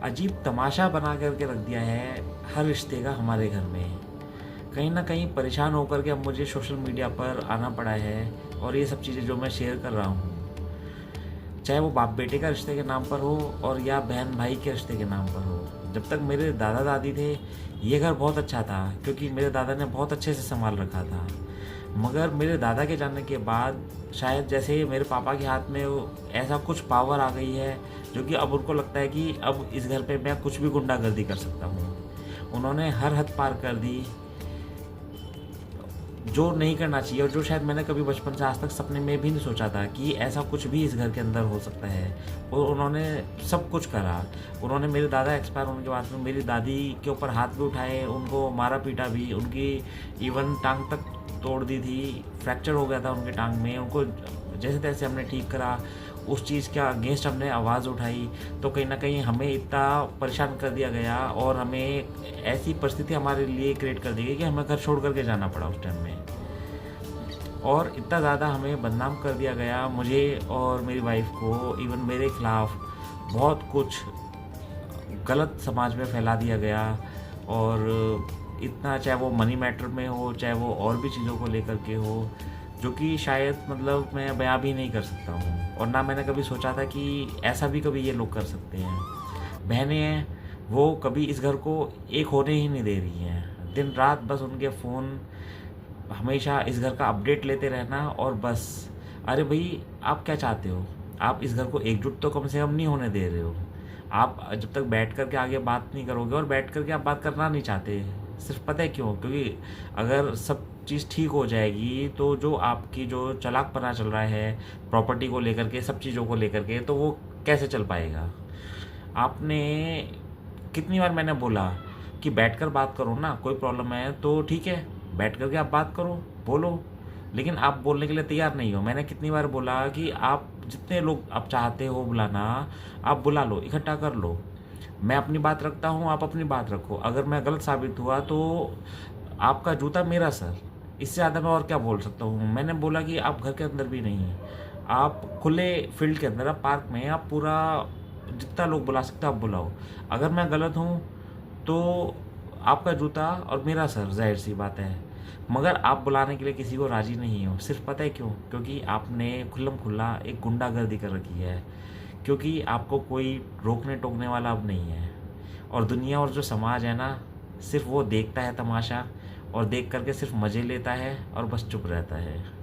अजीब तमाशा बना करके रख दिया है हर रिश्ते का हमारे घर में। कहीं न कहीं परेशान होकर के अब मुझे सोशल मीडिया पर आना पड़ा है और ये सब चीज़ें जो मैं शेयर कर रहा हूँ, चाहे वो बाप-बेटे का रिश्ते के नाम पर हो और या बहन-भाई के रिश्ते के नाम पर हो। जब तक मेरे दादा-दादी थे, ये घर बहुत अच्छा था क्योंकि मेरे दादा ने बहुत अच्छे से सँभाल रखा था। मगर मेरे दादा के जाने के बाद शायद जैसे मेरे पापा के हाथ में वो ऐसा कुछ पावर आ गई है, जो कि अब उनको लगता है कि अब इस घर पे मैं कुछ भी गुंडागर्दी कर सकता हूँ। उन्होंने हर हद पार कर दी, जो नहीं करना चाहिए और जो शायद मैंने कभी बचपन से आज तक सपने में भी नहीं सोचा था कि ऐसा कुछ भी इस घर के अंदर हो सकता है। और उन्होंने सब कुछ करा। उन्होंने मेरे दादा एक्सपायर होने के बाद में मेरी दादी के ऊपर हाथ भी उठाए, उनको मारा-पीटा भी, उनकी इवन टाँग तक तोड़ दी थी, फ्रैक्चर हो गया था उनकी टाँग में, उनको जैसे-तैसे हमने ठीक करा। उस चीज़ के अगेंस्ट हमने आवाज़ उठाई, तो कहीं न कहीं हमें इतना परेशान कर दिया गया और हमें ऐसी परिस्थिति हमारे लिए क्रिएट कर दी गई कि हमें घर छोड़ कर के जाना पड़ा उस टाइम में। और इतना ज़्यादा हमें बदनाम कर दिया गया, मुझे और मेरी वाइफ़ को, इवन मेरे खिलाफ़ बहुत कुछ गलत समाज में फैला दिया गया। और इतना, चाहे वो मनी मैटर में हो, चाहे वो और भी चीज़ों को लेकर के हो, जो कि शायद मतलब मैं बयाँ भी नहीं कर सकता हूँ और ना मैंने कभी सोचा था कि ऐसा भी कभी ये लोग कर सकते हैं। बहनें हैं, वो कभी इस घर को एक होने ही नहीं दे रही हैं। दिन-रात बस उनके फ़ोन, हमेशा इस घर का अपडेट लेते रहना और बस। अरे भई, आप क्या चाहते हो? आप इस घर को एकजुट तो कम से कम नहीं होने दे रहे हो। आप जब तक बैठ कर के आगे बात नहीं करोगे और बैठ कर के आप बात करना नहीं चाहते। सिर्फ़ पता है क्यों? क्योंकि अगर सब चीज़ ठीक हो जाएगी, तो जो आपकी जो चालाकपना चल रहा है, प्रॉपर्टी को लेकर के, सब चीज़ों को लेकर के, तो वो कैसे चल पाएगा? आपने कितनी बार मैंने बोला कि बैठकर बात करो ना, कोई प्रॉब्लम है तो ठीक है, बैठ कर के आप बात करो, बोलो, लेकिन आप बोलने के लिए तैयार नहीं हो। मैंने कितनी बार बोला कि आप जितने लोग आप चाहते हो बुलाना, आप बुला लो, इकट्ठा कर लो। मैं अपनी बात रखता हूँ, आप अपनी बात रखो। अगर मैं गलत साबित हुआ तो आपका जूता मेरा सर। इससे ज़्यादा मैं और क्या बोल सकता हूँ? मैंने बोला कि आप घर के अंदर भी नहीं, आप खुले फील्ड के अंदर, आप पार्क में, आप पूरा जितना लोग बुला सकते हो आप बुलाओ। अगर मैं गलत हूँ तो आपका जूता और मेरा सर, ज़ाहिर-सी बात है। मगर आप बुलाने के लिए किसी को राज़ी नहीं हो। सिर्फ़ पता है क्यों? क्योंकि आपने खुल्लम-खुल्ला एक गुंडागर्दी कर रखी है। क्योंकि आपको कोई रोकने-टोकने वाला अब नहीं है। और दुनिया और जो समाज है ना, सिर्फ़ वो देखता है तमाशा और देख कर के सिर्फ़ मज़े लेता है और बस चुप रहता है।